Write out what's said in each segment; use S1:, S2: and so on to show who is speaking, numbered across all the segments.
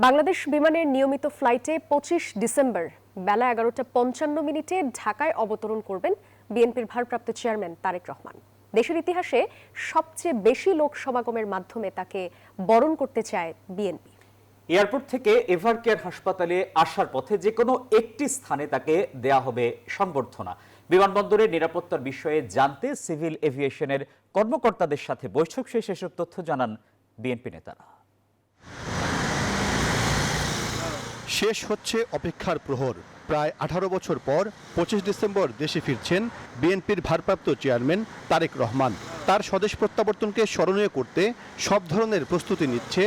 S1: বাংলাদেশ বিমানের নিয়মিত ফ্লাইটে ২৫ ডিসেম্বর বেলা ১১:৫৫ ঢাকায় অবতরণ করবেন বিএনপির ভারপ্রাপ্ত চেয়ারম্যান তারেক রহমান। দেশের ইতিহাসে সবচেয়ে বেশি লোক সমাগমের মাধ্যমে তাকে বরণ করতে চায় বিএনপি।
S2: এয়ারপোর্ট থেকে এভারকেয়ার হাসপাতালে আসার পথে যে কোনো একটি স্থানে তাকে দেয়া হবে সংবর্ধনা। বিমানবন্দরের নিরাপত্তার বিষয়ে জানতে সিভিল এভিয়েশনের কর্মকর্তাদের সাথে বৈঠক শেষে এসব তথ্য জানান বিএনপি নেতারা।
S3: শেষ হচ্ছে অপেক্ষার প্রহর। প্রায় 18 বছর পর 25 ডিসেম্বর দেশে ফিরছেন বিএনপির ভারপ্রাপ্ত চেয়ারম্যান তারেক রহমান। তার স্বদেশ প্রত্যাবর্তনকে স্মরণীয় করতে সব ধরনের প্রস্তুতি নিচ্ছে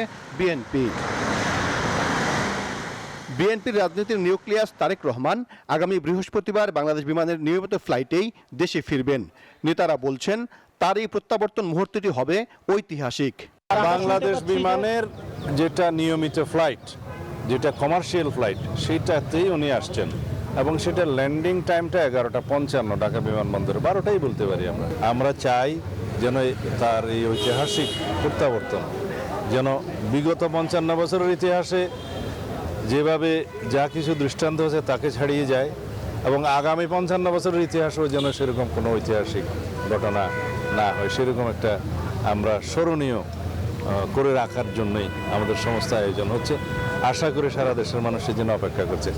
S3: বিএনপির রাজনীতির নিউক্লিয়াস তারেক রহমান আগামী বৃহস্পতিবার বাংলাদেশ বিমানের নিয়মিত ফ্লাইটেই দেশে ফিরবেন। নেতারা বলছেন তার এই প্রত্যাবর্তন মুহূর্তটি হবে ঐতিহাসিক।
S4: বাংলাদেশ বিমানের যেটা নিয়মিত ফ্লাইট, যেটা কমার্শিয়াল ফ্লাইট, সেটাতেই উনি আসছেন এবং সেটা ল্যান্ডিং টাইমটা 11:55 ঢাকা বিমানবন্দরে, 12টাই বলতে পারি আমরা চাই যেন তার এই ঐতিহাসিক প্রত্যাবর্তন যেন বিগত 55 বছরের ইতিহাসে যেভাবে যা কিছু দৃষ্টান্ত হয়েছে তাকে ছাড়িয়ে যায় এবং আগামী 55 বছরের ইতিহাসেও যেন সেরকম কোনো ঐতিহাসিক ঘটনা না হয়, সেরকম একটা আমরা স্মরণীয় করে রাখার জন্যই আমাদের সমস্ত আয়োজন হচ্ছে। আশা করি সারা দেশের মানুষের জন্য অপেক্ষা করছে।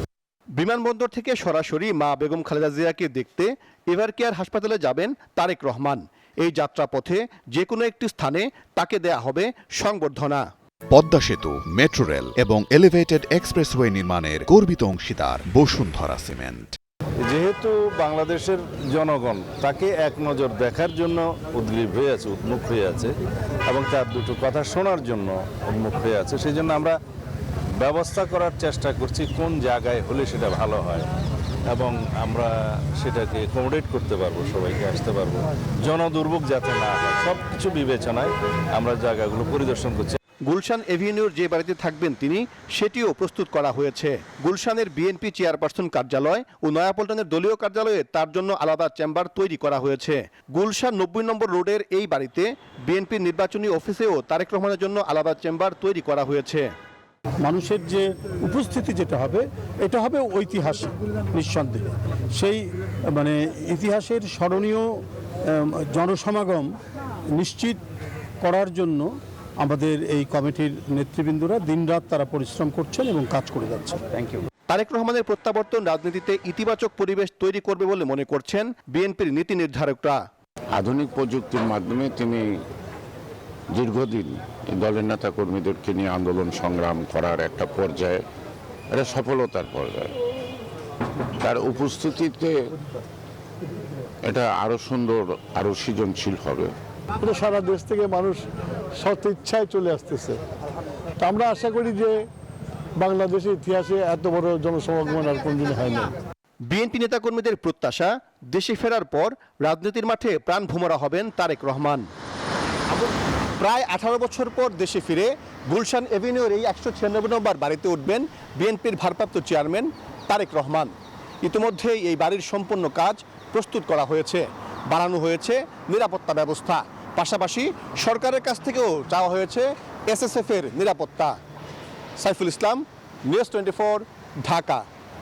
S3: বিমানবন্দর থেকে সরাসরি মা বেগম খালেদা জিয়াকে দেখতে এভারকেয়ার হাসপাতালে যাবেন তারেক রহমান। এই যাত্রাপথে যে কোনো একটি স্থানে তাকে দেয়া হবে সংবর্ধনা।
S5: পদ্মা সেতু, মেট্রো রেল এবং এলিভেটেড এক্সপ্রেসওয়ে নির্মাণের গর্বিত অংশীদার বসুন্ধরা সিমেন্ট।
S4: যেহেতু বাংলাদেশের জনগণ তাকে এক নজর দেখার জন্য উদ্গ্রীব হয়ে আছে, উন্মুখ হয়ে আছে এবং তার দুটো কথা শোনার জন্য উন্মুখ হয়ে আছে, সেই জন্য আমরা ব্যবস্থা করার চেষ্টা করছি কোন জায়গায় হলে সেটা ভালো হয় এবং আমরা সেটাকে অ্যাকোমোডেট করতে পারবো, সবাইকে আসতে পারবো, জনদুর্ভোগ যাতে না হয় সব কিছু বিবেচনায় আমরা জায়গাগুলো পরিদর্শন করছি।
S3: গুলশান এভিনিউর যে বাড়িতে থাকবেন তিনি সেটিও প্রস্তুত করা হয়েছে। গুলশানের বিএনপি চেয়ারপারসন কার্যালয় ও নয়াপল্টনের দলীয় কার্যালয়ে তার জন্য আলাদা চেম্বার তৈরি করা হয়েছে। গুলশান 90 নম্বর রোডের এই বাড়িতে বিএনপির নির্বাচনী অফিসেও তারেক রহমানের জন্য আলাদা চেম্বার তৈরি করা হয়েছে।
S6: মানুষের যে উপস্থিতি যেটা হবে এটা হবে ঐতিহাসিক, নিঃসন্দেহে সেই ইতিহাসের স্মরণীয় জনসমাগম নিশ্চিত করার জন্য আমাদের এই কমিটির নেতৃবৃন্দরা দিনরাত তারা পরিশ্রম করছেন এবং কাজ করে যাচ্ছেন।
S3: Thank you. তারেক রহমানের প্রত্যাবর্তন রাজনীতিতে ইতিবাচক পরিবেশ তৈরি করবে বলে মনে করছেন বিএনপির নীতি নির্ধারকরা।
S7: আধুনিক প্রযুক্তির মাধ্যমে তিনি দীর্ঘদিন দলের নেতা কর্মীদেরকে নিয়ে আন্দোলন সংগ্রাম করার একটা পর্যায়ে, এটা সফলতার পর্যায়ে, তার উপস্থিতিতে এটা আরো সুন্দর, আরো সৃজনশীল হবে।
S6: সারা দেশ থেকে মানুষ সৎ ইচ্ছায় চলে আসতেছে। তো আমরা আশা করি যে বাংলাদেশের ইতিহাসে এত বড় জনসমাগম আর কোনদিন হয় না।
S3: বিএনপি নেতাকর্মীদের প্রত্যাশা, দেশে ফেরার পর রাজনীতির মাঠে প্রাণ ভোমরা হবেন তারেক রহমান। প্রায় 18 বছর পর দেশে ফিরে গুলশান এভিনিউর এই 196 নম্বর বাড়িতে উঠবেন বিএনপির ভারপ্রাপ্ত চেয়ারম্যান তারেক রহমান। ইতিমধ্যে এই বাড়ির সম্পূর্ণ কাজ প্রস্তুত করা হয়েছে, বাড়ানো হয়েছে নিরাপত্তা ব্যবস্থা, পাশাপাশি সরকারের কাছ থেকেও চাওয়া হয়েছে এসএসএফ এর নিরাপত্তা। সাইফুল ইসলাম, নিউজ 24, ঢাকা।